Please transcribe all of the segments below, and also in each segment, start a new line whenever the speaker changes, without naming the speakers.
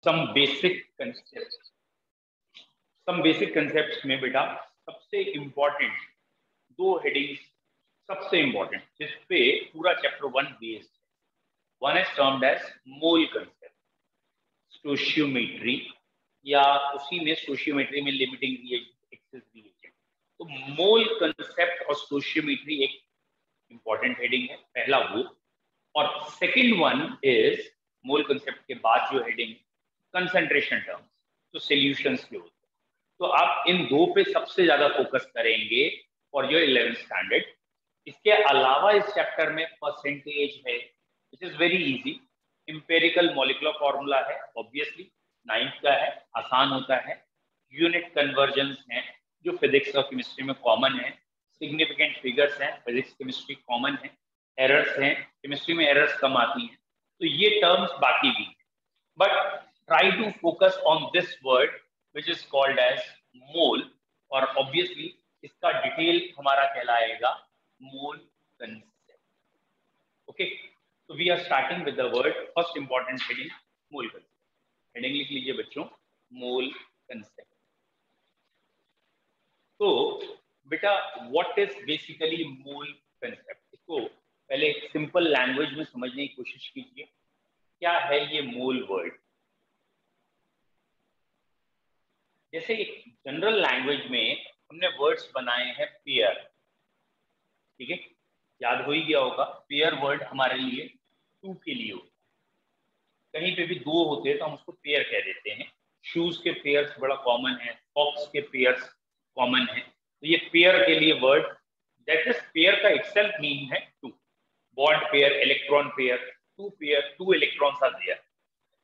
Some basic concept में बेटा सबसे इंपॉर्टेंट दो हेडिंग्स सबसे इंपॉर्टेंट जिस पे पूरा चैप्टर 1 बेस्ड है। One is termed as mole concept, stoichiometry, या उसी में स्टोशियोमेट्री में लिमिटिंग रिएजेंट, एक्सेस रिएजेंट। तो मोल कंसेप्ट और स्टोशियोमेट्री एक इंपॉर्टेंट हेडिंग है, पहला वो। और second one is mole concept के बाद जो हेडिंग कंसंट्रेशन टर्म्स, तो सॉल्यूशंस के होते हैं। तो आप इन दो पे सबसे ज्यादा फोकस करेंगे फॉर योर 11th स्टैंडर्ड। इसके अलावा इस चैप्टर में परसेंटेज है, which is very easy. Empirical molecular formula है, ऑब्वियसली 9th का है, आसान होता है। यूनिट कन्वर्जन्स हैं जो फिजिक्स और केमिस्ट्री में कॉमन है। सिग्निफिकेंट फिगर्स हैं, फिजिक्स केमिस्ट्री कॉमन है। एरर्स हैं, केमिस्ट्री में एरर्स कम आती हैं, तो ये टर्म्स बाकी भी हैं। But try to focus on this word which is called as mole, और ऑब्वियसली इसका डिटेल हमारा कहलाएगा मोल कंसेप्ट। ओके, तो we are starting with the word first important heading mole concept. Heading लिख लीजिए बच्चों, मोल कंसेप्ट। तो बेटा what is basically mole concept, इसको पहले एक सिंपल लैंग्वेज में समझने की कोशिश कीजिए। क्या है ये मोल वर्ड? जैसे एक जनरल लैंग्वेज में हमने वर्ड्स बनाए हैं पेयर, ठीक है, याद हो ही गया होगा। पेयर वर्ड हमारे लिए टू के लिए होता है, कहीं पे भी दो होते हैं तो हम उसको पेयर कह देते हैं। शूज के पेयर्स बड़ा कॉमन है, फॉक्स के पेयर्स कॉमन है, तो ये पेयर के लिए वर्ड, दैट इज पेयर का इटसेल्फ मीन है two. Bond pair, electron pair, two electrons are there.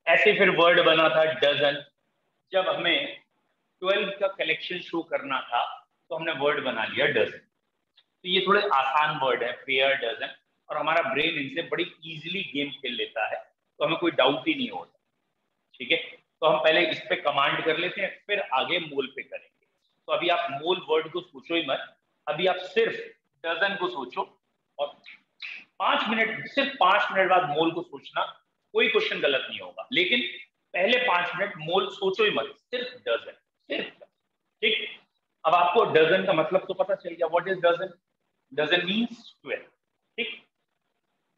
ऐसे फिर वर्ड बना था डजन। जब हमें 12 का कलेक्शन शो करना था तो हमने वर्ड बना लिया डजन। तो ये थोड़े आसान वर्ड है, पेयर, डजन, और हमारा ब्रेन इनसे बड़ी इजीली गेम खेल लेता है, तो हमें कोई डाउट ही नहीं होता। ठीक है, तो हम पहले इस पे कमांड कर लेते हैं, फिर आगे मोल पे करेंगे। तो अभी आप मोल वर्ड को सोचो ही मत, अभी आप सिर्फ डजन को सोचो, और 5 मिनट, सिर्फ 5 मिनट बाद मोल को सोचना, कोई क्वेश्चन गलत नहीं होगा। लेकिन पहले 5 मिनट मोल सोचो ही मत, सिर्फ डजन, सिर्फ। ठीक, अब आपको डजन का मतलब तो पता चल गया, what is dozen? Dozen means 12। ठीक,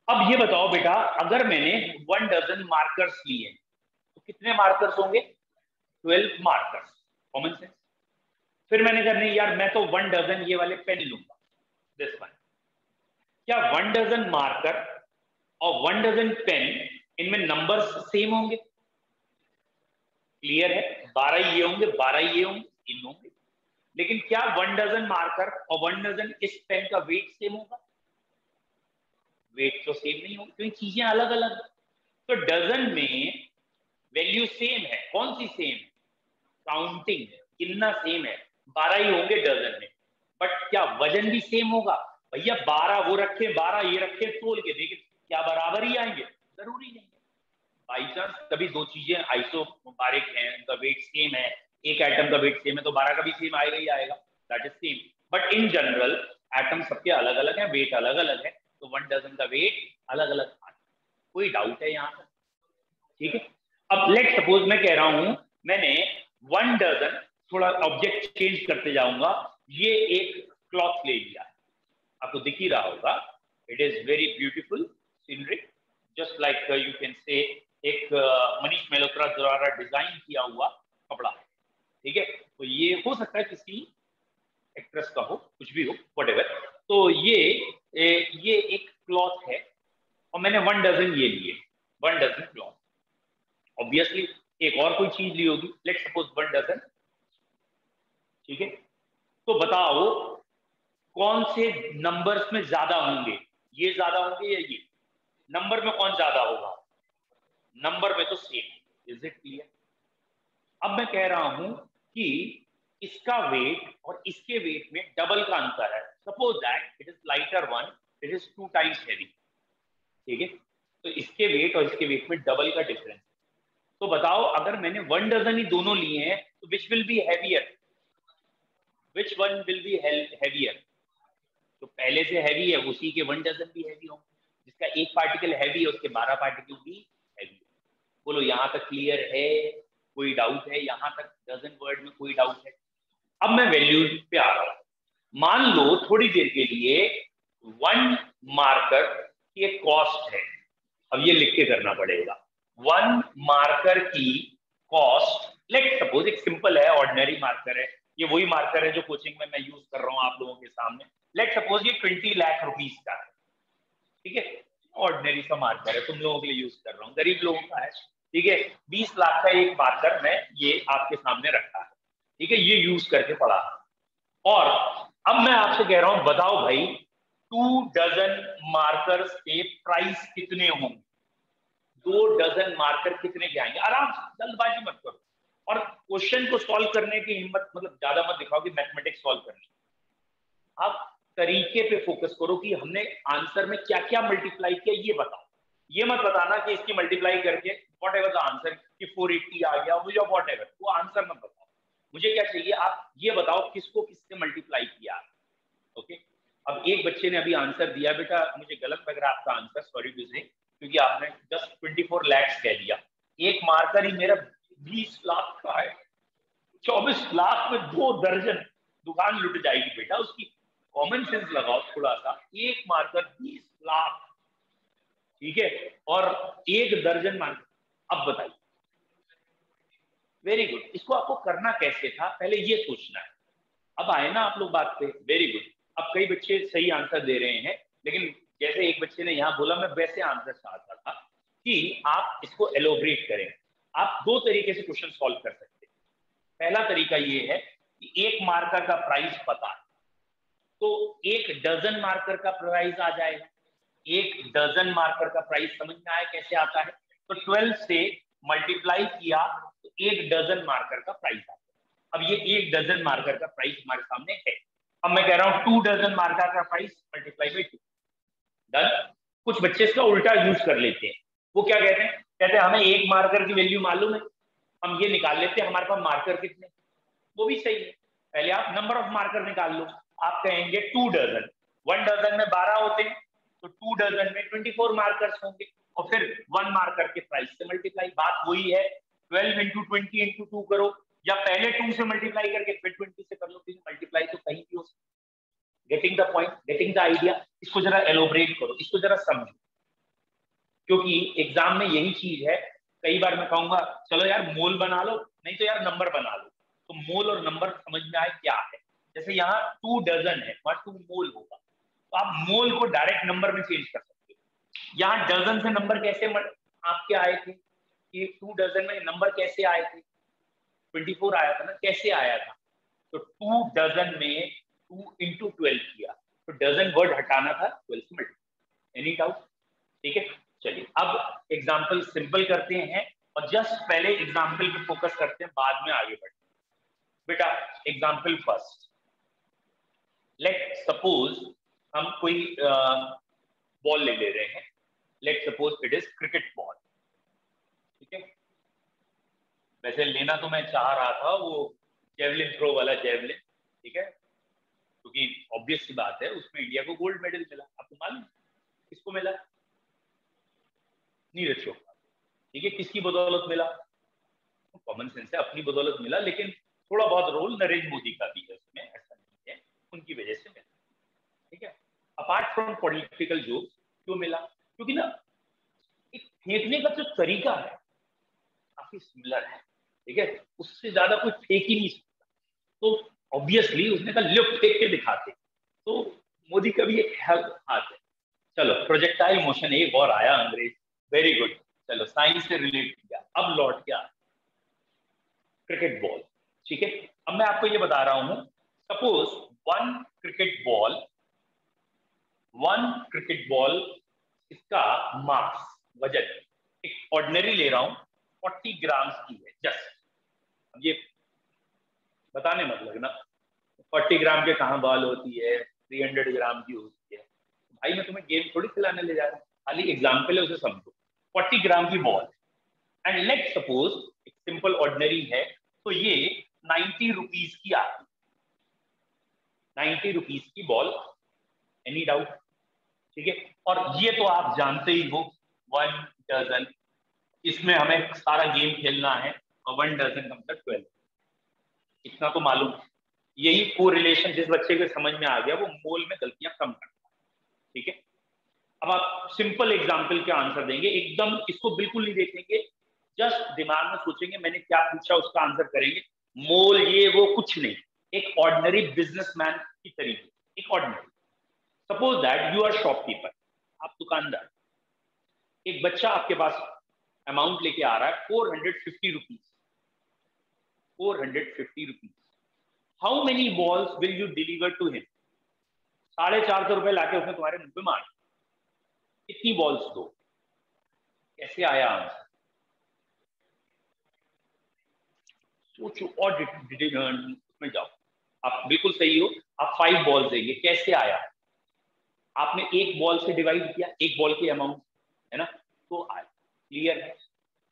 अब ये बताओ बेटा, अगर मैंने 1 डजन मार्कर्स लिए तो कितने मार्कर्स होंगे? 12 मार्कर्स, कॉमन सेंस। फिर मैंने कहा नहीं यार, मैं तो 1 डजन ये वाले पेन लूंगा, दिस वन। क्या 1 डजन मार्कर और 1 डजन पेन, इनमें नंबर्स सेम होंगे? क्लियर है, 12 ये होंगे, 12 ये होंगे, इन होंगे। लेकिन क्या 1 डजन मार्कर और 1 डजन इस पेन का वेट सेम होगा? वेट तो सेम नहीं होगा, क्योंकि चीजें अलग अलग। तो डजन में वैल्यू सेम है, कौन सी सेम? काउंटिंग, गिनना सेम है, 12 ही होंगे डजन में। बट क्या वजन भी सेम होगा? भैया 12 वो रखे, 12 ये रखे, तोल के देखे, क्या बराबर ही आएंगे? जरूरी नहीं है। बाई चांस कभी दो चीजें आइसोबारिक हैं, उनका वेट सेम है, एक एटम का वेट सेम है, तो 12 का भी सेम आएगा ही आएगा, that is same. But in general atom सबके अलग अलग है, वेट अलग अलग है, तो 1 डजन का वेट अलग अलग आता है। कोई डाउट है यहाँ पर? ठीक है, अब लेट सपोज मैं कह रहा हूं, मैंने 1 डजन, थोड़ा ऑब्जेक्ट चेंज करते जाऊंगा, ये एक क्लॉथ ले लिया, आपको दिख ही रहा होगा, it is very beautiful scenery, just like you can say एक मनीष मल्होत्रा द्वारा डिजाइन किया हुआ कपड़ा है। ठीक है, तो ये हो सकता है किसी एक्ट्रेस का हो, कुछ भी हो, व्हाटएवर। तो ये एक क्लॉथ है, और मैंने 1 डजन ये लिए, 1 डजन क्लॉथ। ऑब्वियसली एक और कोई चीज ली होगी, लेट्स सपोज 1 डजन। ठीक है, तो बताओ कौन से नंबर्स में ज्यादा होंगे? ये ज्यादा होंगे या ये? नंबर में कौन ज्यादा होगा? नंबर में तो सेम। Is it clear? अब मैं कह रहा हूं कि इसका वेट और इसके वेट में डबल का अंतर है। Suppose that it is lighter one, it is 2 times heavy. ठीक है, तो इसके वेट और इसके वेट में डबल का डिफरेंस। तो बताओ अगर मैंने 1 डजन ही दोनों लिए हैं, तो which will be heavier? Which one will be heavier? तो पहले से हैवी है उसी के 1 डजन भी हैवी होंगे, जिसका एक पार्टिकल हैवी है उसके 12 पार्टिकल भी हैवी। बोलो यहाँ तक क्लियर है, कोई डाउट है? यहाँ तक डजन वर्ड में कोई डाउट है? अब मैं वैल्यू पे आ रहा हूं। मान लो थोड़ी देर के लिए 1 मार्कर की एक कॉस्ट है, अब ये लिख के करना पड़ेगा। 1 मार्कर की कॉस्ट, लेट सपोज एक सिंपल है, ऑर्डिनरी मार्कर है, ये वही मार्कर है जो कोचिंग में मैं यूज कर रहा हूं आप लोगों के सामने। लेट सपोज ये 20 लाख रुपीस का है, ठीक है, ऑर्डिनरी सा मार्कर है, तुम लोगों के लिए यूज कर रहा हूँ, गरीब लोगों का है, ठीक है। 20 लाख का एक मार्कर मैं ये आपके सामने रखा है, ठीक है, ये यूज करके पढ़ा। और अब मैं आपसे कह रहा हूं, बताओ भाई 2 डजन मार्कर्स के प्राइस कितने होंगे? 2 डजन मार्कर कितने के आएंगे? आराम से, जल्दबाजी मत करो, और क्वेश्चन को सॉल्व करने की हिम्मत मतलब ज्यादा मत दिखाओ कि मैथमेटिक्स सॉल्व करनी। आप तरीके पे फोकस करो कि हमने आंसर में क्या क्या मल्टीप्लाई किया, ये बताओ। ये मत बताना कि इसकी मल्टीप्लाई करके वॉट एवर द आंसर कि 480 आ गया मुझे, वॉट एवर, वो आंसर मत बताओ। मुझे क्या चाहिए, आप ये बताओ किसको किससे मल्टीप्लाई किया। ओके, अब एक बच्चे ने अभी आंसर दिया, बेटा मुझे गलत लग रहा है आपका आंसर, सॉरी टू से, क्योंकि आपने जस्ट 24 लाख कह दिया। एक मार्कर ही मेरा 20 लाख का है, 24 लाख में 2 दर्जन, दुकान लुट जाएगी बेटा उसकी। कॉमन सेंस लगाओ थोड़ा सा, एक मार्कर 20 लाख, ठीक है, और 1 दर्जन मार्कर। अब बताइए, वेरी गुड, इसको आपको करना कैसे था पहले ये सोचना है। अब आए ना आप लोग बात पे, वेरी गुड। अब कई बच्चे सही आंसर दे रहे हैं, लेकिन जैसे एक बच्चे ने यहाँ बोला, मैं वैसे आंसर चाहता था कि आप इसको एलोबरेट करें। आप 2 तरीके से क्वेश्चन सॉल्व कर सकते हैं। पहला तरीका ये है कि एक मार्कर का प्राइस पता है, तो 1 डजन मार्कर का प्राइस आ जाएगा। 1 डजन मार्कर का प्राइस समझ में आया कैसे आता है? तो 12 से मल्टीप्लाई किया तो 1 डजन मार्कर का प्राइस आता है। अब ये 1 डजन मार्कर का प्राइस हमारे सामने है। अब मैं कह रहा हूं 2 डजन मार्कर का प्राइस मल्टीप्लाई बाई 2, डन। कुछ बच्चे इसका उल्टा यूज कर लेते हैं, वो क्या कहते हैं, कहते हैं हमें 1 मार्कर की वैल्यू मालूम है, हम ये निकाल लेते हैं हमारे पास मार्कर कितने। वो भी सही है, पहले आप नंबर ऑफ मार्कर निकाल लो। आप कहेंगे 2 डजन, 1 डजन में 12 होते हैं, तो 2 डजन में 24 मार्कर्स होंगे, और फिर 1 मार्कर के प्राइस से मल्टीप्लाई। बात वही है, 12 इंटू 20 इंटू 2 करो, या पहले 2 से मल्टीप्लाई करके फिर 20 से कर लो, क्योंकि मल्टीप्लाई तो कहीं भी हो सकता है। Getting the point, getting the idea. इसको जरा एलोबरेट करो, इसको जरा समझो, क्योंकि एग्जाम में यही चीज है। कई बार मैं कहूंगा चलो यार मोल बना लो, नहीं तो यार नंबर बना लो, तो मोल और नंबर समझ में आए क्या है। जैसे यहाँ 2 डजन है, वहां 2 मोल होगा, तो आप मोल को डायरेक्ट नंबर में चेंज कर सकते हो। यहाँ डजन से नंबर कैसे आपके आए थे, कि 2 डजन में नंबर कैसे आए थे, 24 आया था ना, कैसे आया था? तो 2 डजन में 2 इंटू 12 किया, तो डजन वर्ड हटाना था 12 से मल्टीप्लाई। Any doubt? ठीक है, चलिए अब एग्जाम्पल सिंपल करते हैं, और जस्ट पहले एग्जाम्पल पे फोकस करते हैं, बाद में आगे बढ़ते हैं। बेटा एग्जाम्पल फर्स्ट, लेट सपोज हम कोई बॉल ले रहे हैं, let suppose it is cricket ball, ठीक है। वैसे लेना तो मैं चाह रहा था वो जेवलिन थ्रो वाला जेवलिन, ठीक है, क्योंकि ऑब्वियस सी बात है उसमें इंडिया को गोल्ड मेडल मिला। आपको मालूम किसको मिला? नीरज चोपड़ा, ठीक है। किसकी बदौलत मिला? कॉमन सेंस है, अपनी बदौलत मिला, लेकिन थोड़ा बहुत रोल नरेंद्र मोदी का भी है उसमें, ऐसा नहीं है, उनकी वजह से मिला, ठीक है। अपार्ट फ्रॉम पॉलिटिकल जोक्स, क्यों मिला? क्योंकि ना एक फेंकने का जो तरीका है काफी सिमिलर है, ठीक है, उससे ज्यादा कोई फेंक ही नहीं सकता। तो ऑब्वियसली उसने कहा लिफ्ट फेंक के दिखाते, तो मोदी का भी एक हाथ है। चलो प्रोजेक्टाइल मोशन एक और आया अंग्रेज, वेरी गुड। चलो साइंस से रिलेट किया, अब लौट क्या, क्रिकेट बॉल, ठीक है। अब मैं आपको ये बता रहा हूं, सपोज 1 क्रिकेट बॉल इसका मास, वजन, एक ऑर्डिनरी ले रहा हूं, 40 ग्राम की है जस्ट। अब ये बताने मत लगना 40 ग्राम के कहां बॉल होती है, 300 ग्राम की होती है। भाई मैं तुम्हें गेम थोड़ी खिलाने ले जा रहा हूं, खाली एग्जाम्पल है, उसे समझो। 40 ग्राम की बॉल, एंड लेट सपोज एक सिंपल ऑर्डिनरी है, तो ये 90 रुपीज की आती, 90 रुपीज की बॉल। Any doubt? ठीक है, और ये तो आप जानते ही हो 1 डजन, इसमें हमें सारा गेम खेलना है और 1 डजन का मतलब 12, इतना तो मालूम है। यही कोरिलेशन जिस बच्चे को समझ में आ गया वो मोल में गलतियां कम करता है। ठीक है, अब आप सिंपल एग्जांपल के आंसर देंगे, एकदम इसको बिल्कुल नहीं देखेंगे, जस्ट दिमाग में सोचेंगे मैंने क्या पूछा उसका आंसर करेंगे। मोल ये वो कुछ नहीं, एक ऑर्डिनरी बिजनेसमैन की तरीके, एक ordinary. Suppose that you are shopkeeper, आप दुकानदार, एक बच्चा आपके पास अमाउंट लेके आ रहा है 450 rupees, 450 rupees. How many balls will you deliver to him? 450 रुपए लाके उसने तुम्हारे मुंह पे मार, कितनी बॉल्स दो? कैसे आया आंसर? सोचो और में जाओ। आप बिल्कुल सही हो, आप 5 बॉल्स देंगे, कैसे आया? आपने एक बॉल से डिवाइड किया, एक बॉल की अमाउंट है ना, तो क्लियर है।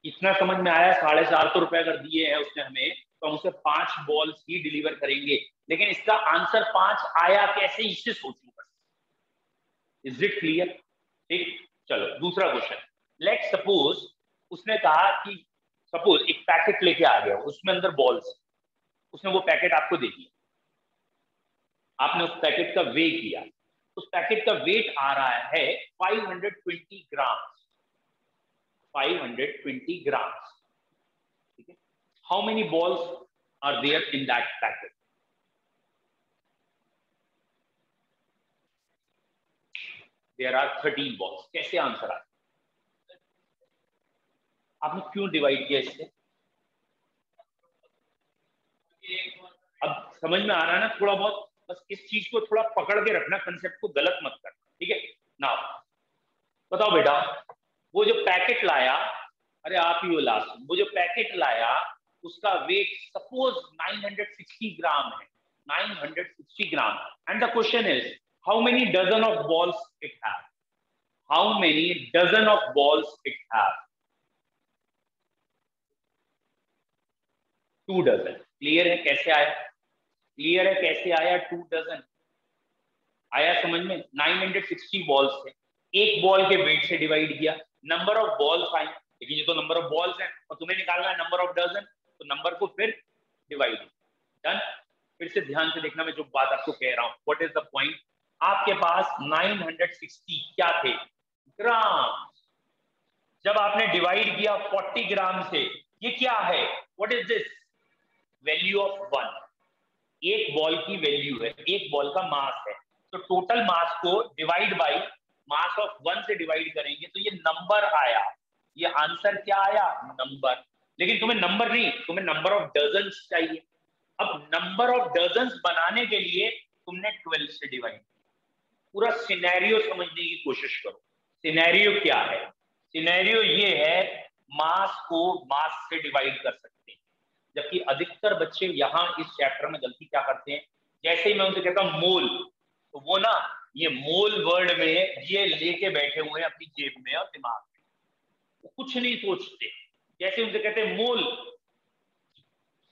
इतना समझ में आया, 450 रुपए अगर दिए हैं उसने हमें, तो हम उसे 5 बॉल्स ही डिलीवर करेंगे। लेकिन इसका आंसर 5 आया कैसे, इससे सोचो बस। Is it clear? ठीक, चलो दूसरा क्वेश्चन। लेट सपोज उसने कहा कि सपोज एक पैकेट लेके आ गया, उसमें अंदर बॉल्स, उसने वो पैकेट आपको दे दिया, आपने उस पैकेट का वे किया, उस पैकेट का वेट आ रहा है 520 ग्राम, 520 ग्राम्स। ठीक है, how many balls are there in that packet? There are 13 balls. कैसे आंसर आ? आपने क्यों डिवाइड किया इससे? अब समझ में आ रहा है ना थोड़ा बहुत? बस इस चीज को थोड़ा पकड़ के रखना, कंसेप्ट को गलत मत करना। ठीक है ना? बताओ बेटा, वो जो पैकेट लाया, अरे आप ही वो लास्ट, वो जो पैकेट लाया उसका वेट सपोज 960 ग्राम है, 960 gram. And the question is how many dozen of balls it have? How many dozen of balls it have? 2 dozen. Clear है कैसे आया? क्लियर है कैसे आया 2 डजन? आया समझ में? 960 बॉल्स थे, एक बॉल के वेट से डिवाइड किया, नंबर ऑफ बॉल्स आई, लेकिन ये तो नंबर ऑफ बॉल्स हैं और तुम्हें निकालना है नंबर ऑफ डजन, तो नंबर को फिर डिवाइड। डन। फिर से ध्यान से देखना, मैं जो बात आपको कह रहा हूं, व्हाट इज द पॉइंट? आपके पास 960 क्या थे? ग्राम। जब आपने डिवाइड किया 40 ग्राम से, ये क्या है? What is this? Value of 1। एक बॉल की वैल्यू है, एक बॉल का मास है, तो टोटल मास को डिवाइड बाई मास ऑफ 1 से डिवाइड करेंगे तो ये नंबर आया। ये आंसर क्या आया? नंबर। लेकिन तुम्हें नंबर नहीं, तुम्हें नंबर ऑफ डजन्स चाहिए। अब नंबर ऑफ डजन्स बनाने के लिए तुमने 12 से डिवाइड। पूरा सिनेरियो समझने की कोशिश करो। सिनेरियो क्या है? सिनेरियो ये है, मास को मास से डिवाइड कर सकते हैं, जबकि अधिकतर बच्चे यहाँ इस चैप्टर में गलती क्या करते हैं, जैसे ही मैं उनसे कहता हूँ मोल, तो वो ना ये मोल वर्ड में ये लेके बैठे हुए हैं अपनी जेब में और दिमाग में, वो कुछ नहीं सोचते। जैसे उनसे कहते हैं मोल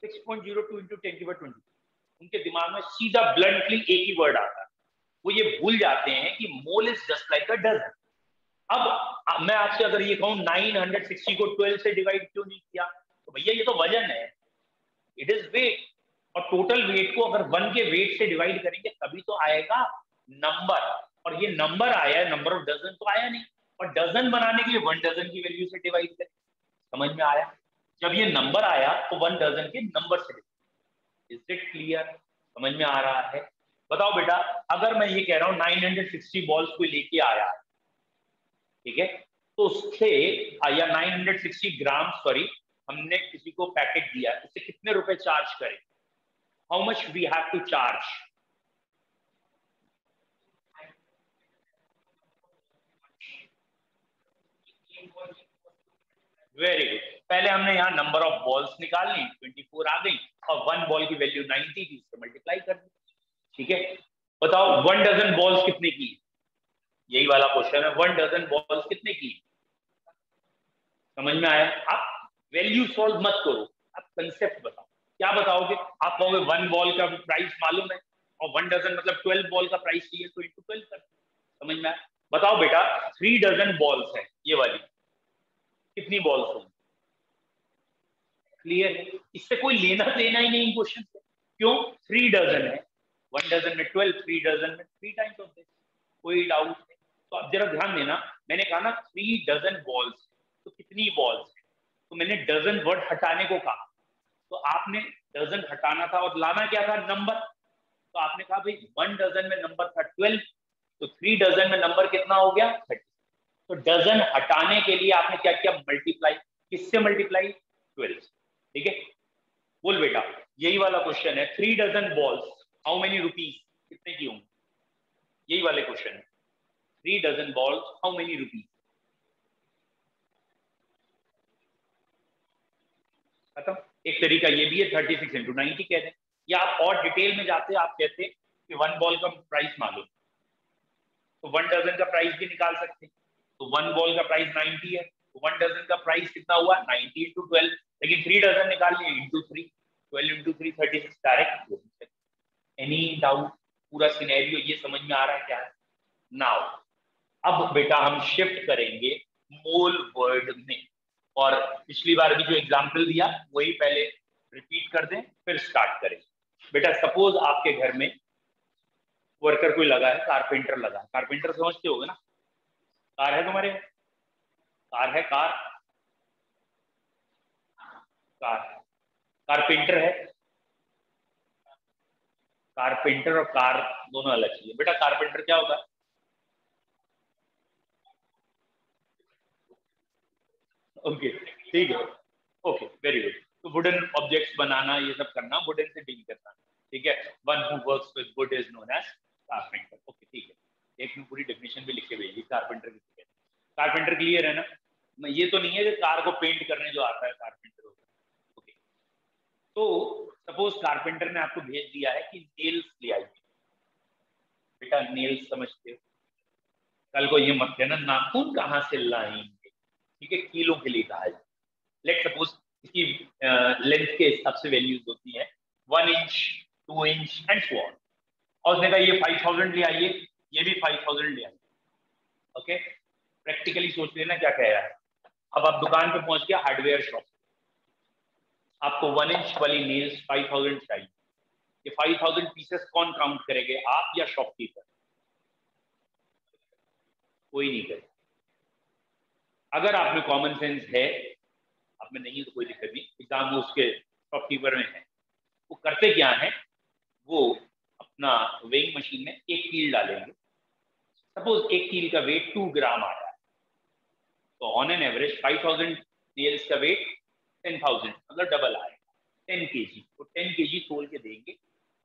6.02 इंटू 10⁻20, उनके दिमाग में सीधा ब्लंटली एक ही वर्ड आता है, वो ये भूल जाते हैं कि mole is just like a dozen. अब मैं आपसे अगर ये कहूं 960 को 12 से डिवाइड क्यों नहीं किया, तो भैया ये तो वजन है, इट इज वेट, और टोटल वेट को अगर 1 के वेट से डिवाइड करेंगे तभी तो आएगा नंबर, और ये नंबर आया है, नंबर ऑफ डजन तो आया नहीं। और डजन बनाने के लिए 1 डजन की वैल्यू से डिवाइड करें। समझ में आया? जब ये नंबर आया तो 1 डजन के नंबर से। Is it clear? समझ में आ रहा है? बताओ बेटा, अगर मैं ये कह रहा हूं 960 बॉल्स को लेके आया, ठीक है, तो उससे या 960 ग्राम, सॉरी, हमने किसी को पैकेट दिया, उससे कितने रुपए चार्ज करें? How much we have to charge? Very good. पहले हमने यहाँ नंबर ऑफ बॉल्स निकाल ली, 24 आ गई, और 1 बॉल की वैल्यू 90 थी, उससे मल्टीप्लाई कर दी। ठीक है, बताओ 1 डजन बॉल्स कितने की? यही वाला क्वेश्चन है, 1 डजन बॉल्स कितने की? समझ में आया? आप वैल्यू सॉल्व मत करो, आप कंसेप्ट बताओ। क्या बताओगे? आप कहोगे 1 बॉल का प्राइस मालूम है और 1 डजन मतलब 12 बॉल का प्राइस चाहिए, तो इंटू 12 कर। समझ में आया? बताओ बेटा, 3 डजन बॉल्स है ये वाली, कितनी बॉल्स होंगी? क्लियर है? इससे कोई लेना देना ही नहीं क्वेश्चन से। क्यों? 3 डजन है, 1 डजन में 12, 3 डजन में 3 टाइम्स ऑफ दिस, कोई डाउट नहीं। तो अब जरा ध्यान देना, मैंने कहा ना 3 डजन बॉल्स, तो कितनी बॉल्स है? तो मैंने डजन वर्ड हटाने को कहा, तो आपने डजन हटाना था और लाना क्या था? नंबर। तो आपने कहा भाई 1 डजन में नंबर था 12, तो 3 डजन में नंबर कितना हो गया? 30। तो डजन हटाने के लिए आपने क्या किया? मल्टीप्लाई। किससे मल्टीप्लाई? 12। ठीक है, बोल बेटा, यही वाला क्वेश्चन है, 3 dozen balls how many rupees, कितने की होंगी? यही वाले क्वेश्चन है, 3 dozen balls how many rupees. खत्म। एक तरीका ये भी है, 36 इंटू 90 कह दें, या आप और डिटेल में जाते आप कहते कि 1 बॉल का प्राइस मालूम, तो 1 डजन का प्राइस भी निकाल सकते हैं। तो 1 बॉल का प्राइस 90 है, तो 1 डजन का प्राइस कितना हुआ? 90 इंटू 12, लेकिन 3 डजन निकाल लिए into 3, 12 into 3 36 direct. Any doubt? पूरा सिनेरियो ये समझ में आ रहा है क्या? नाउ अब बेटा हम शिफ्ट करेंगे मोल वर्ड में, और पिछली बार भी जो एग्जांपल दिया वही पहले रिपीट कर दें फिर स्टार्ट करें। बेटा सपोज आपके घर में वर्कर कोई लगा है, कारपेंटर लगा है। कारपेंटर समझते होगे ना? कार है तुम्हारे? कार है, कार, कार, कारपेंटर है। कारपेंटर और कार दोनों अलग चीज है बेटा। कारपेंटर क्या होता है? ओके, ठीक है, ओके, वेरी गुड। तो वुडन ऑब्जेक्ट्स बनाना, ये सब करना, वुडन से डील करना, ठीक है। One who works with wood is known as carpenter. Okay, ठीक है। एक में पूरी डेफिनेशन भी लिख के भेजिए कारपेंटर किसे कहते हैं। कारपेंटर क्लियर है ना? ये तो नहीं है कि कार को पेंट करने जो आता है कारपेंटर होता है। ओके, तो सपोज कारपेंटर ने आपको भेज दिया है कि नेल्स ले आइए। बेटा नेल्स समझते हो? कल को ये मत कहना नाखून कहाँ से लाएंगे, ठीक है, कीलों के लिए कहा है। लेट सपोज इसकी लेंथ के हिसाब से वैल्यूज होती है 1 inch, 2 inch and so on. और उसने कहा ये 5000 ले आइए, ये भी 5000 ले आइए। ओके, प्रैक्टिकली सोच लेना क्या कह रहा है। अब आप दुकान पे पहुंच गया, हार्डवेयर शॉप, आपको 1 इंच वाली नेल्स 5000 चाहिए। ये 5000 पीसेस कौन काउंट करेंगे, आप या शॉपकीपर? कोई नहीं करे। अगर आप में कॉमन सेंस है, आप में नहीं है तो कोई दिक्कत नहीं, एग्जाम उसके शॉपकीपर में है। वो करते क्या है, वो अपना वेइंग मशीन में एक कील डालेंगे। सपोज एक कील का वेट 2 ग्राम आ रहा है, तो ऑन एन एवरेज 5000 नेल्स का वेट 10,000, मतलब डबल आएगा 10 केजी। तो 10 केजी तोल के देंगे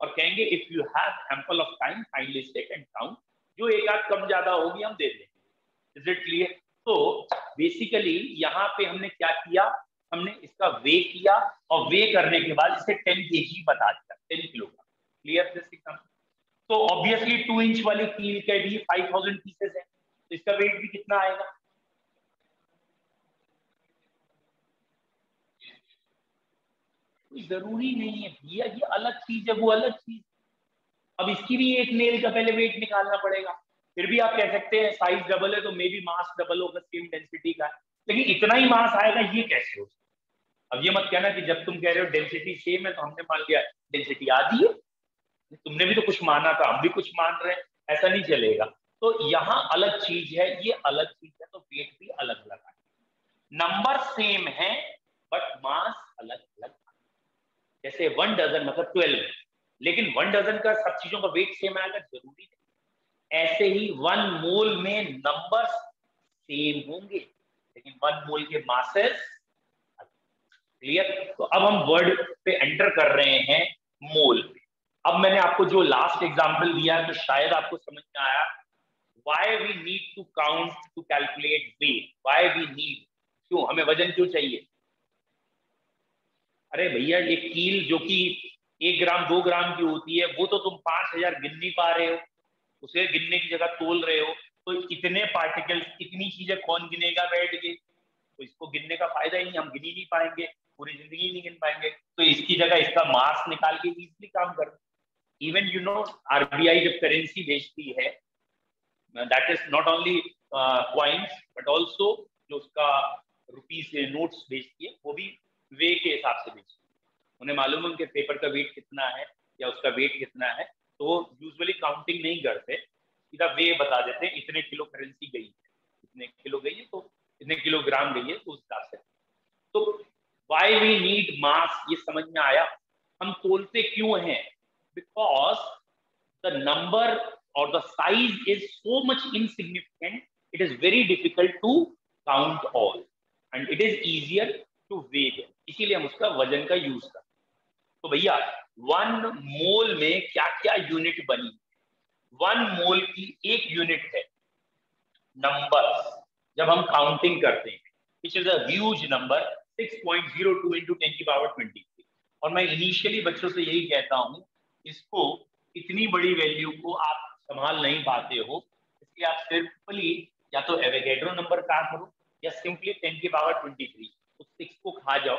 और कहेंगे if you have ample of time kindly stack and count, जो एक आध कम ज्यादा होगी हम दे देंगे। Is it clear? तो बेसिकली यहाँ पे हमने क्या किया, हमने इसका वे किया और वे करने के बाद इसे 10 केजी बता दिया, 10 किलो का। क्लियर दिस एकदम? तो ऑब्वियसली 2 इंच वाली कील के भी 5000 पीसेस है, तो इसका वेट भी कितना आएगा? कोई जरूरी नहीं है भैया, ये अलग चीज है, वो अलग चीज। अब इसकी भी एक नेल का पहले वेट निकालना पड़ेगा। फिर भी आप कह सकते हैं साइज डबल है तो मे बी मास डबल होगा सेम डेंसिटी का, लेकिन इतना ही मास आएगा, ये कैसे हो? अब ये मत कहना कि जब तुम कह रहे हो डेंसिटी सेम है तो हमने मान लिया डेंसिटी आधी है। तुमने भी तो कुछ माना था, हम भी कुछ मान रहे हैं, ऐसा नहीं चलेगा। तो यहाँ अलग चीज है, ये अलग चीज है, तो वेट भी अलग अलग है। नंबर सेम है बट मास अलग अलग। जैसे 1 डजन मतलब 12, लेकिन 1 डजन का सब चीजों का वेट सेम आएगा जरूरी नहीं। ऐसे ही 1 मोल में नंबर्स सेम होंगे, लेकिन 1 मोल के मासेस। क्लियर? तो अब हम वर्ड पे एंटर कर रहे हैं मोल पे। अब मैंने आपको जो लास्ट एग्जांपल दिया है तो शायद आपको समझ में आया why we need to count to calculate weight. Why we need, क्यों हमें वजन क्यों चाहिए? अरे भैया ये कील जो कि 1 ग्राम 2 ग्राम की होती है, वो तो तुम 5000 गिन नहीं पा रहे हो, उसे गिनने की जगह तोल रहे हो। तो इतने पार्टिकल्स, इतनी चीजें कौन गिनेगा बैठ के? तो इसको गिनने का फायदा ही नहीं, हम गिन ही नहीं पाएंगे, पूरी जिंदगी नहीं गिन पाएंगे। तो इसकी जगह इसका मास निकाल के इजिली काम कर। इवन यू नो, आरबीआई जब करेंसी बेचती है, that is not only coins but also जो उसका रुपीज से नोट्स बेचती है, वो भी वे के हिसाब से बेचते हैं। उन्हें मालूम है उनके पेपर का वेट कितना है या उसका वेट कितना है, तो वो यूजुअली काउंटिंग नहीं करते, सीधा वे बता देते हैं इतने किलो करेंसी गई है, इतने किलो गई है तो इतने किलोग्राम गई है, तो उस हिसाब से। तो वाई वी नीड मास, ये समझ में आया। हम तोलते क्यों हैं? बिकॉज द नंबर और the size is so much insignificant, it is very difficult to count all and it is easier to weigh them, इसीलिए हम उसका वजन का यूज करते हैं। तो भैया 1 मोल में क्या क्या यूनिट बनी? 1 मोल की एक यूनिट है नंबर्स, जब हम काउंटिंग करते हैं, which is a huge number 6.02 into 10 की पावर 23। और मैं इनिशियली बच्चों से यही कहता हूं, इसको इतनी बड़ी वैल्यू को आप संभाल नहीं पाते हो, इसलिए आप सिंपली या तो एवोगैड्रो नंबर का करो या सिंपली 10 की पावर 23 उस 6 को खा जाओ,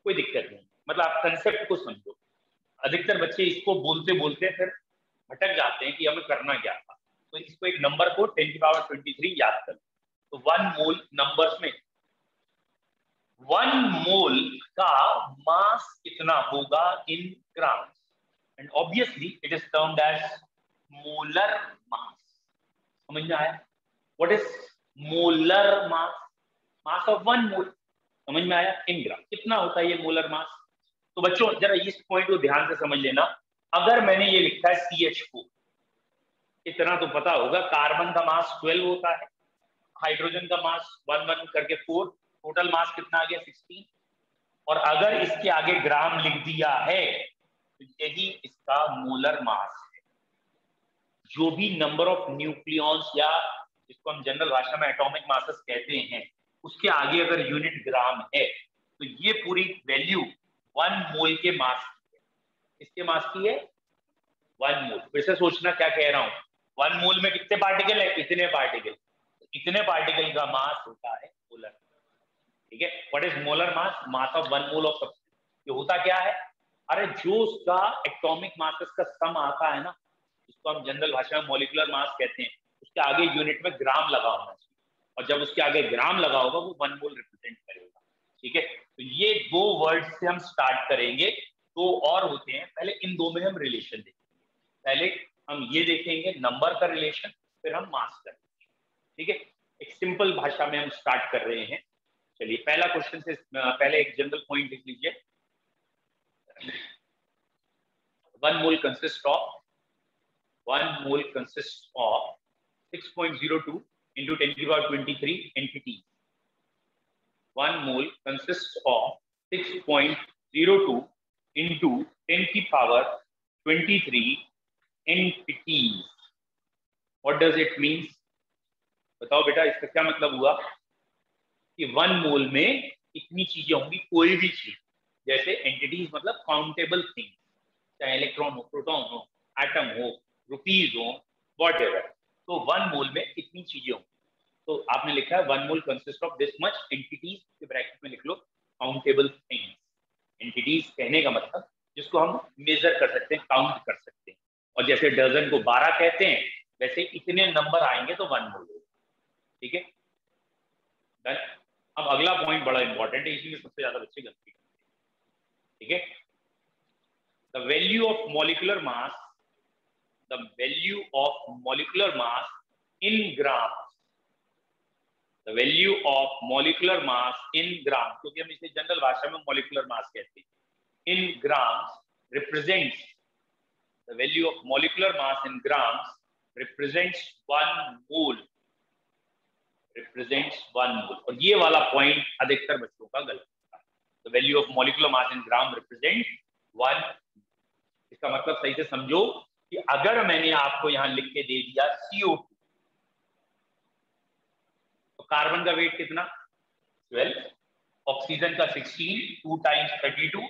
कोई दिक्कत नहीं। मतलब आप कंसेप्ट को समझो। अधिकतर बच्चे इसको बोलते बोलते फिर भटक जाते हैं कि हमें करना क्या था। तो इसको एक नंबर को 10 की पावर 23 याद कर। तो 1 मोल नंबर्स में 1 मोल का मास कितना होगा in grams, and obviously it is termed as molar mass. समझ में आया? What is molar mass? Mass of 1 mole. समझ में आया? इन ग्राम कितना होता है ये मोलर मास? तो बच्चों जरा इस पॉइंट को ध्यान से समझ लेना। अगर मैंने ये लिखा है CH4, इतना तो पता होगा कार्बन का मास 12 होता है, हाइड्रोजन का मास 1 करके 4, टोटल मास कितना आ गया 16। और अगर इसके आगे ग्राम लिख दिया है तो यही इसका मोलर मास है। जो भी नंबर ऑफ न्यूक्लियॉन्स या जिसको हम जनरल भाषा में एटॉमिक मासेस कहते हैं, उसके आगे अगर यूनिट ग्राम है तो ये पूरी वैल्यू 1 मोल के मास की है। किसके मास की है? 1 मोल। फिर से सोचना क्या कह रहा हूं। 1 मोल में कितने पार्टिकल है? इतने पार्टिकल। इतने पार्टिकल का मास होता है मोलर। ठीक है? What is molar mass? Mass of 1 mole of substance. ये होता क्या है? अरे जो उसका एटॉमिक मासेस का सम आता है ना, जिसको हम जनरल भाषा में मॉलिक्यूलर मास कहते हैं, उसके आगे यूनिट में ग्राम लगा होना चाहिए। और जब उसके आगे ग्राम लगा होगा वो 1 मोल रिप्रेजेंट करेगा। ठीक है? तो ये 2 वर्ड से हम स्टार्ट करेंगे। 2 और होते हैं, पहले इन 2 में हम रिलेशन देखेंगे। पहले हम ये देखेंगे नंबर का रिलेशन, फिर हम मास का रिलेशन। ठीक है? एक सिंपल भाषा में हम स्टार्ट कर रहे हैं। चलिए पहला क्वेश्चन से पहले एक जनरल पॉइंट लिख लीजिए। 1 mole consists of 6.02 into 10 to the power 23 entities. 1 mole consists of 6.02 into 10 to the power 23 entities. What does it mean? बताओ बेटा, इसका क्या मतलब हुआ कि 1 मोल में इतनी चीजें होंगी, कोई भी चीज, जैसे एंटिटीज मतलब काउंटेबल थिंग, चाहे इलेक्ट्रॉन हो, प्रोटॉन हो, एटम हो, रुपीज हो, व्हाटएवर। तो 1 मोल में इतनी चीजें होंगी। तो आपने लिखा है 1 mole consist of this much entities, के ब्रैकेट में लिख लो काउंटेबल थिंग्स। एंटिटीज कहने का मतलब जिसको हम मेजर कर सकते हैं, काउंट कर सकते हैं। और जैसे डजन को 12 कहते हैं, वैसे इतने नंबर आएंगे तो 1 मोल होगा। ठीक है? डन। अब अगला पॉइंट बड़ा इंपॉर्टेंट है, इसी में सबसे ज्यादा बच्चे गलती करते हैं। ठीक है? The value of molecular mass, the value of molecular mass in grams, the value of molecular mass in grams, क्योंकि हम इसे जनरल भाषा में molecular mass कहते हैं, in grams represents, the value of molecular mass in grams represents 1 mole, represents 1 mole। और ये वाला पॉइंट अधिकतर बच्चों का गलत होता है। The value of molecular mass in gram represents 1। इसका मतलब सही से समझो कि अगर मैंने आपको यहां लिख के दे दिया CO2, तो कार्बन का वेट कितना? 12, ऑक्सीजन का 16, 2 टाइम्स 32,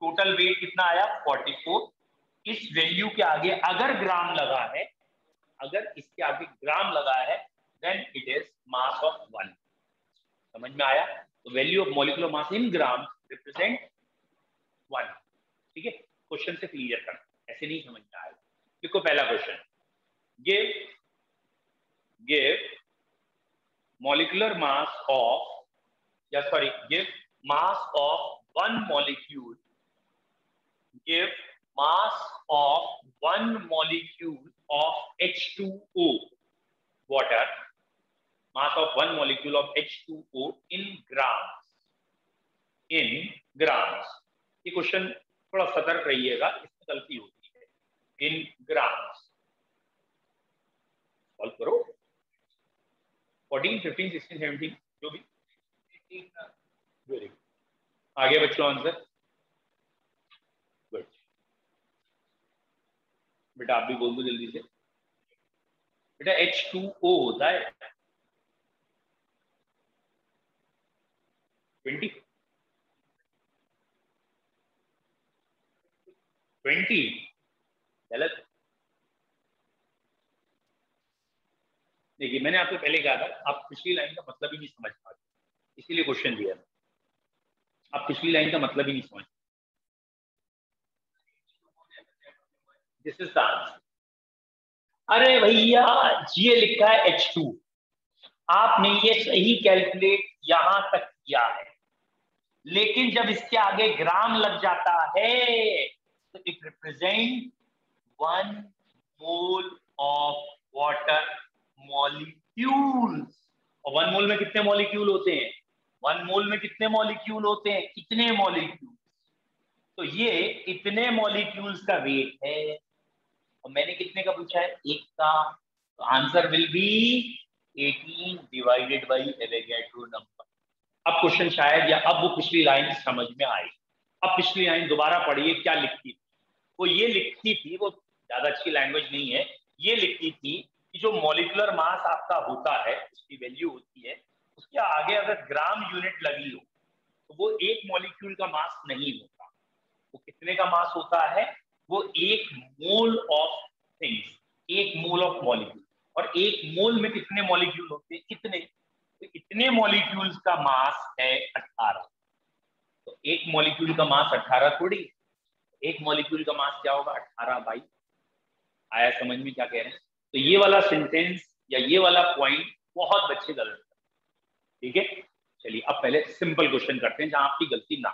टोटल वेट कितना आया? 44। इस वैल्यू के आगे अगर ग्राम लगा है, अगर इसके आगे ग्राम लगा है, then it is mass of 1। समझ में आया? तो value of molecular mass in gram represent 1। ठीक है? क्वेश्चन से क्लियर करना, ऐसे नहीं समझ में आएगा। देखो पहला question, give molecular mass of, give mass of one molecule, give mass of one molecule of H2O water, mass of one molecule of H2O in grams. ये क्वेश्चन थोड़ा सतर्क रहिएगा, इसमें गलती होती है. In grams. सॉल्व करो. 14, 15, 16, 17 जो भी. Very good. आगे बच्चों आंसर. गुड. बेटा आप भी बोल दो जल्दी से. बेटा H2O होता है 20 गलत. देखिए मैंने आपको पहले कहा था आप पिछली लाइन का मतलब ही नहीं समझ पाते, इसीलिए क्वेश्चन दिया. आप पिछली लाइन का मतलब ही नहीं समझ. This is the answer. अरे भैया ये लिखा है H2, आपने ये सही कैलकुलेट यहां तक किया है, लेकिन जब इसके आगे ग्राम लग जाता है तो it represent 1 mole of water molecules. और 1 मोल में कितने मॉलिक्यूल होते हैं? 1 मोल में कितने मॉलिक्यूल होते हैं? इतने मॉलिक्यूल. तो ये इतने मॉलिक्यूल्स का वेट है. और मैंने कितने का पूछा है? 1 का. तो answer will be 18 divided by Avogadro number. अब क्वेश्चन शायद या अब वो पिछली लाइन समझ में आई. अब पिछली लाइन दोबारा पढ़िए क्या लिखती थी. वो ये लिखती थी, वो ज्यादा अच्छी लैंग्वेज नहीं है, ये लिखती थी कि जो मॉलिक्यूलर मास आपका होता है उसकी वैल्यू होती है, उसके आगे अगर ग्राम यूनिट लगी हो तो वो एक मॉलिक्यूल का मास नहीं होता. वो कितने का मास होता है? वो 1 mole of things, 1 mole of molecule. और 1 मोल में कितने मॉलिक्यूल होते हैं? कितने? तो इतने मॉलिक्यूल्स का मास है 18. तो एक मॉलिक्यूल का मास 18 थोड़ी. एक मॉलिक्यूल का मास क्या होगा? 18/. आया समझ में क्या कह रहे हैं? तो ये वाला सेंटेंस या ये वाला पॉइंट बहुत बच्चे गलत है. ठीक है, चलिए अब पहले सिंपल क्वेश्चन करते हैं जहां आपकी गलती ना,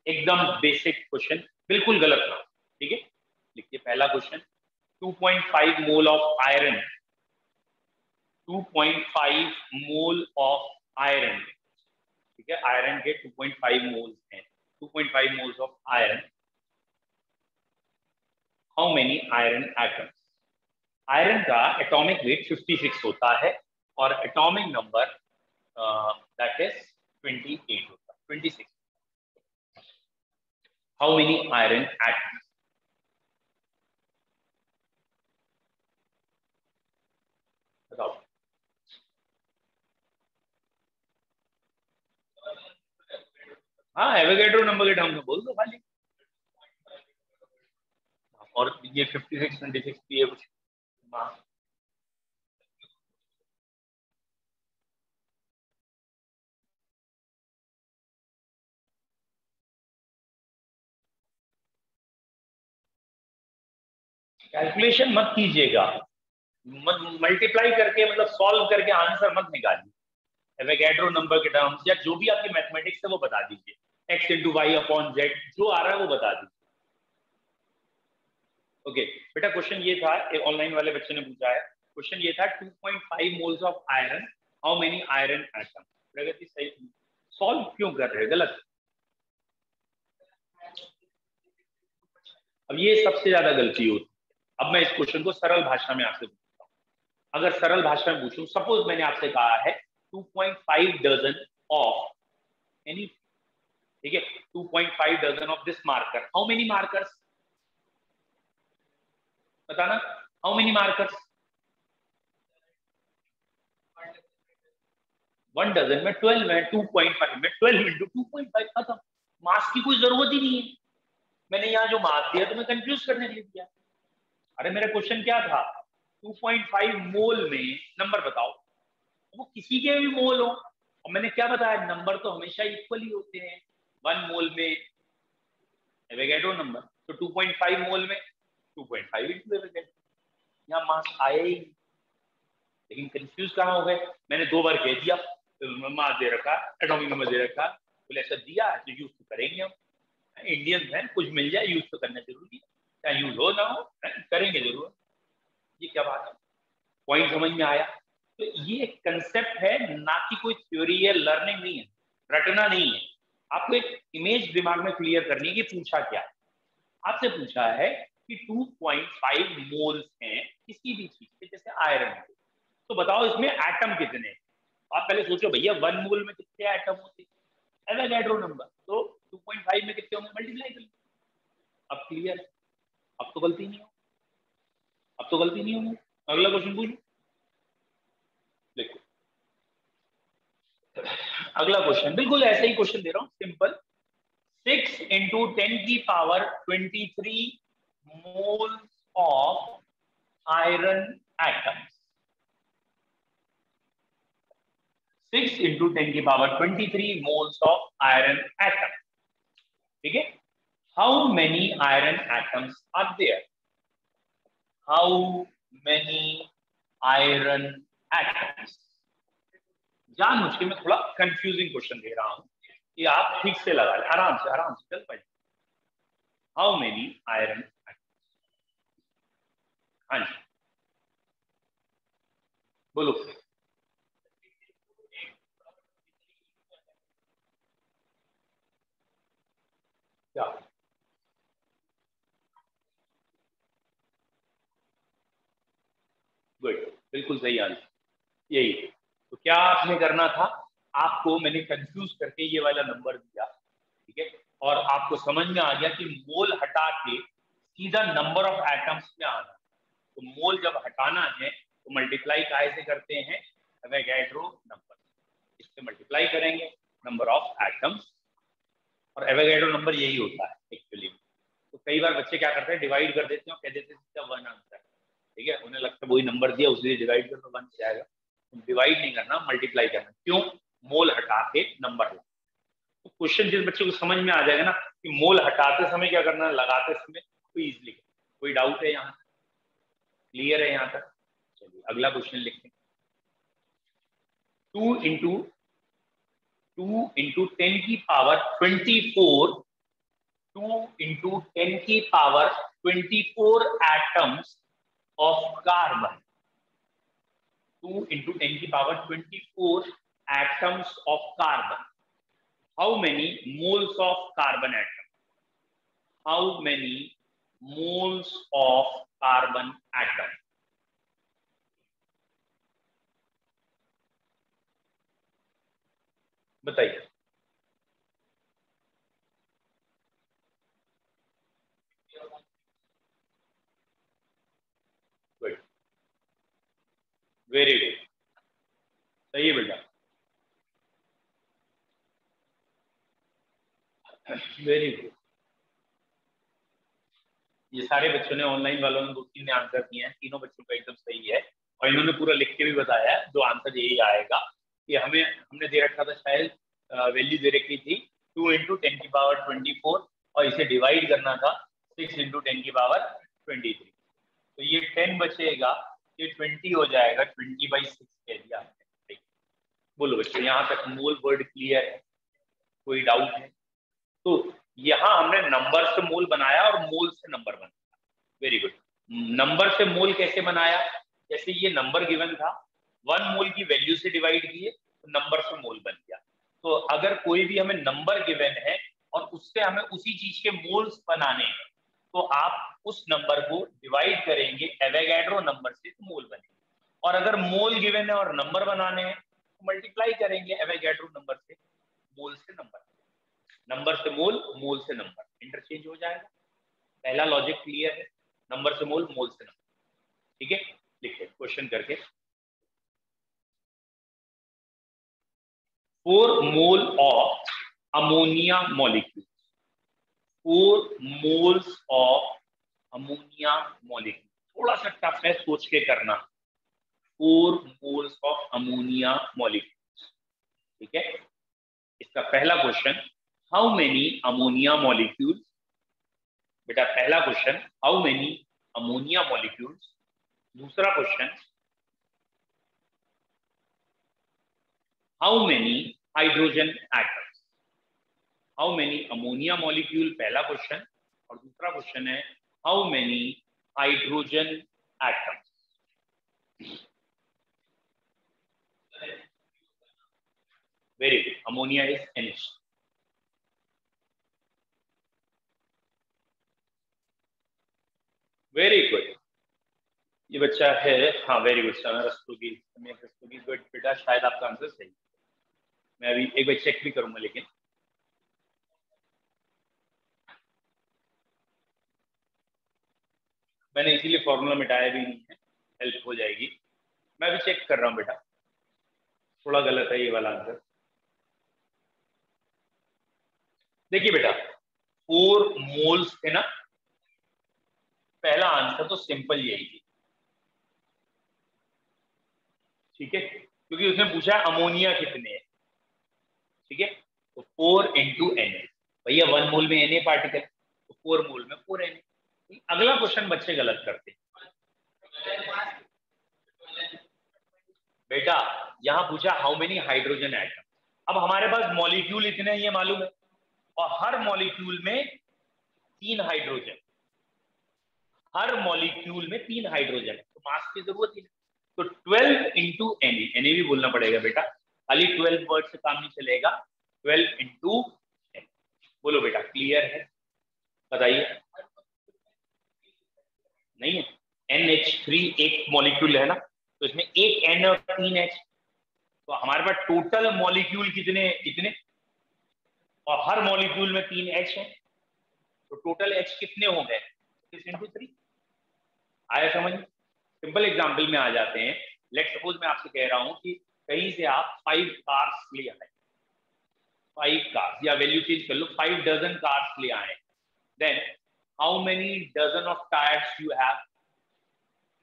एकदम बेसिक क्वेश्चन, बिल्कुल गलत ना. ठीक है, लिखिए पहला question. 2.5 mole of iron, 2.5 mole of iron. ठीक है, आयरन के 2.5 मोल्स हैं. 2.5 moles of iron. How many iron atoms? Iron का एटॉमिक वेट 56 होता है और एटॉमिक नंबर दैट इज 28 होता है, 26. How many iron atoms? बताओ. हाँ, एवोगैड्रो नंबर के टर्म में बोल दो खाली. और ये 56 26 भी है कुछ. हाँ, कैलकुलेशन मत कीजिएगा, मल्टीप्लाई करके मतलब सॉल्व करके आंसर मत निकालिए. एवोगैड्रो नंबर के टर्म्स या जो भी आपकी मैथमेटिक्स है वो बता दीजिए. x into Y upon Z जो आ रहा है वो बता दीजिए. ओके बेटा, क्वेश्चन ये था, ऑनलाइन वाले बच्चे ने पूछा है. क्वेश्चन ये था 2.5 moles of iron, how many iron atom? Pragati सही. सॉल्व क्यों कर रहे हैं? गलत. अब ये सबसे ज्यादा गलती होती है. अब मैं इस क्वेश्चन को सरल भाषा में आपसे पूछता हूँ. अगर सरल भाषा में पूछूं, सपोज मैंने आपसे कहा है 2.5 डजन ऑफ एनी. ठीक है, 2.5 dozen of this marker, how many markers? बताना, हाउ मेनी मार्कर्स? 1 डजन में 12 है, 2.5 में 12 इंटू 2.5 खत्म. मास की कोई जरूरत ही नहीं है. मैंने यहाँ जो मास दिया तो मैं कंफ्यूज करने के लिए दिया. अरे मेरा क्वेश्चन क्या था? 2.5 मोल में नंबर बताओ. वो किसी के भी मोल हो, और मैंने क्या बताया, नंबर तो हमेशा इक्वल ही होते हैं. 1 मोल में एवोगैड्रो नंबर, तो 2.5 मोल में 2.5 इंटू एवोगैड्रो. यहाँ मास आया ही. लेकिन कंफ्यूज कहाँ हो गए? मैंने 2 बार कह दिया, मास दे रखा, एटॉमिक नंबर दे रखा. बोले ऐसा दिया है तो यूज तो करेंगे हम, इंडियंस हैं, कुछ मिल जाए यूज तो करना जरूरी है, चाहे यूज हो ना हो, करेंगे जरूर। ये क्या बात है, पॉइंट समझ में आया? तो ये एक कंसेप्ट है, ना कि कोई थ्योरी है, लर्निंग नहीं है, रटना नहीं है। आपको एक इमेज दिमाग में क्लियर करनी है कि पूछा क्या है। आपसे पूछा है कि 2.5 मोल्स हैं किसी भी चीज के, जैसे आयरन के, तो बताओ इसमें एटम कितने हैं। आप पहले सोचो भैया 1 मोल में कितने एटम होते हैं, एवोगैड्रो नंबर, तो 2.5 में कितने होंगे, मल्टीप्लाई कर लो। अब क्लियर, अब तो गलती नहीं हो, अब तो गलती नहीं होगी। अगला क्वेश्चन पूछो, देखो अगला क्वेश्चन बिल्कुल ऐसे ही क्वेश्चन दे रहा हूं, simple. 6 into 10⁻23 moles of iron atoms, 6 into 10⁻23 moles of iron atom, ठीक है। How many iron atoms are there, how many iron atoms. जानबूझ के मैं थोड़ा कंफ्यूजिंग क्वेश्चन दे रहा हूं कि आप ठीक से लगा लें, आराम से चल पाइए। हाउ मेनी आयरन एटम्स, हाँ जी बोलो। क्या, गुड, बिल्कुल सही आंसर यही है। तो क्या आपने करना था, आपको मैंने कंफ्यूज करके ये वाला नंबर दिया, ठीक है, और आपको समझ में आ गया कि मोल हटा के सीधा नंबर ऑफ एटम्स में आना। तो मोल जब हटाना है तो मल्टीप्लाई काहे से करते हैं, एवोगैड्रो नंबर, इससे मल्टीप्लाई करेंगे नंबर ऑफ एटम्स, और एवोगैड्रो नंबर यही होता है एक्चुअली। तो कई बार बच्चे क्या करते हैं, डिवाइड कर देते हैं और कह देते हैं इसका 1 आंसर, ठीक है, उन्हें लगता है वही नंबर दिया उसलिए डिवाइड कर दो 1 जाएगा। डिवाइड नहीं करना, मल्टीप्लाई करना। क्यों, मोल हटा के नंबर ला। तो क्वेश्चन जिस बच्चे को समझ में आ जाएगा ना कि मोल हटाते समय क्या करना है, लगाते समय, तो इजिली। कोई डाउट है यहाँ, क्लियर है यहाँ तक? चलिए अगला क्वेश्चन लिखते हैं। 2 into 10⁻24, 2 into 10⁻24 atoms of carbon, 2 into 10⁻24 atoms of carbon. How many moles of carbon atom? How many moles of carbon atom? बताइए। गुड, वेरी गुड, सही है बेटा, वेरी गुड। ये सारे बच्चों ने, ऑनलाइन वालों ने 2-3 ने आंसर किए हैं, तीनों बच्चों का एकदम सही है, और इन्होंने पूरा लिख के भी बताया है, जो आंसर यही आएगा कि हमने दे रखा था शायद, वैल्यू दे रखी थी 2 इंटू 10⁻24, और इसे डिवाइड करना था 6 इंटू 10⁻23। तो ये 10 बचेगा, ये 20 हो जाएगा, 20/6 कह दिया आपने। बोलो बच्चों, यहाँ तक मोल वर्ड क्लियर है, कोई डाउट है? तो यहाँ हमने नंबर से मोल बनाया और मोल से नंबर बनाया, वेरी गुड। नंबर से मोल कैसे बनाया, जैसे ये नंबर गिवन था, 1 मोल की वैल्यू से डिवाइड किए तो नंबर से मोल बन गया। तो अगर कोई भी हमें नंबर गिवन है और उससे हमें उसी चीज के मोल्स बनाने हैं, तो आप उस नंबर को डिवाइड करेंगे एवोगैड्रो नंबर से, तो मोल बनेंगे। और अगर मोल गिवन है और नंबर बनाने हैं तो मल्टीप्लाई करेंगे एवोगैड्रो नंबर से, मोल से नंबर, नंबर से मोल, मोल से नंबर, इंटरचेंज हो जाएगा। पहला लॉजिक क्लियर है, नंबर से मोल, मोल से नंबर, ठीक है। लिखिए क्वेश्चन करके। 4 mole of ammonia molecule, 4 moles of ammonia molecule, थोड़ा सा टफ है, सोच के करना। 4 मोल्स ऑफ अमोनिया मॉलिक्यूल, ठीक है। इसका पहला question, how many ammonia molecules, बेटा पहला question how many ammonia molecules. दूसरा question, how many hydrogen atoms, how many ammonia molecule, पहला क्वेश्चन, और दूसरा क्वेश्चन है how many hydrogen atoms. Very good, ammonia is NH। Very good, ये बच्चा है, हाँ वेरी गुड रस्तोगी, गुड बेटा, शायद आपका आंसर सही। मैं अभी एक बार चेक भी करूंगा, लेकिन मैंने इसीलिए फॉर्मूला मिटाया भी नहीं है, हेल्प हो जाएगी। मैं अभी चेक कर रहा हूँ बेटा, थोड़ा गलत है ये वाला आंसर। देखिए बेटा 4 मोल्स थे ना, पहला आंसर तो सिंपल यही थी, ठीक है, क्योंकि उसने पूछा अमोनिया कितने हैं, ठीक है, तो 4 इंटू Na, भैया 1 मोल में Na पार्टिकल, तो 4 मोल में 4 Na। अगला क्वेश्चन बच्चे गलत करते बेटा, यहां पूछा हाउ मेनी हाइड्रोजन एटम। अब हमारे पास मॉलिक्यूल इतने हैं ये मालूम है, और हर मॉलिक्यूल में 3 हाइड्रोजन, हर मॉलिक्यूल में 3 हाइड्रोजन, तो मास की जरूरत ही नहीं। तो 12 इंटू Na, भी बोलना पड़ेगा बेटा, खाली 12 वर्ड से काम नहीं चलेगा, 12 इंटू Na। बोलो बेटा, क्लियर है, बताइए। नहीं है, NH3 एक मॉलिक्यूल है ना, तो इसमें एक N और 3 H, तो हमारे पास टोटल मॉलिक्यूल कितने, इतने, और हर मॉलिक्यूल में 3 H है, तो टोटल H कितने हो गए, 6 इंटू 3। आया समझ? सिंपल एग्जाम्पल में आ जाते हैं। लेट सपोज मैं आपसे कह रहा हूं कि कहीं से आप 5 कार्स ले आए, 5 कार्स, या वैल्यू चेंज कर लो, 5 डजन कार्स ले आए, then how many dozen of tyres you have.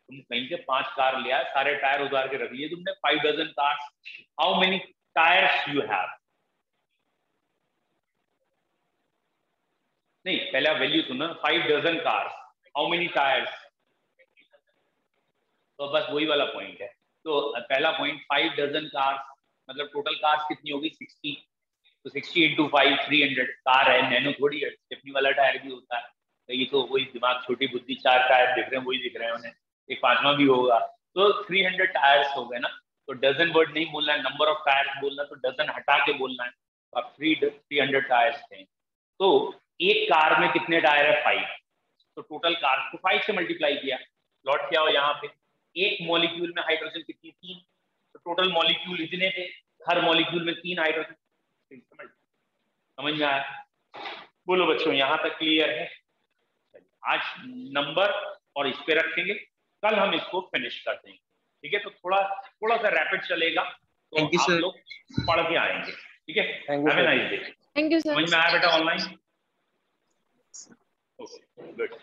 तुम कहीं से 5 कार ले आए, सारे टायर उतार के रख लिए तुमने, 5 dozen cars, how many tyres you have. नहीं, पहले आप वैल्यू सुनो, 5 dozen cars, how many tyres, तो बस वही वाला पॉइंट है। तो पहला पॉइंट 5 डजन कार्स, मतलब टोटल कार्स कितनी होगी 60, तो 60 इंटू 5 300 कार है, नैनो थोड़ी है, स्टेपनी वाला टायर भी होता है, तो ये तो वही दिमाग छोटी बुद्धि, 4 टायर दिख रहे हैं, वही दिख रहे हैं उन्हें, एक 5वां भी होगा, तो 300 टायर्स हो गए ना। तो डजन वर्ड नहीं बोलना है, नंबर ऑफ टायर्स बोलना, तो डजन हटा के बोलना है, तो अब 300 टायर्स थे, तो एक कार में कितने टायर है 5, तो टोटल कार को 5 से मल्टीप्लाई किया, लौट के आओ यहाँ पे, एक मॉलिक्यूल में हाइड्रोजन कितनी, 3, तो टोटल मॉलिक्यूल इतने थे, हर मॉलिक्यूल में 3 हाइड्रोजन। समझ में आया? बोलो बच्चों, यहां तक क्लियर है? आज नंबर और इस पे रखेंगे, कल हम इसको फिनिश कर देंगे, ठीक है, तो थोड़ा थोड़ा सा रैपिड चलेगा, तो आप लोग पढ़ के आएंगे, ठीक है। Have a nice day.
Thank you sir.
समझ में आया बेटा ऑनलाइन? Okay good.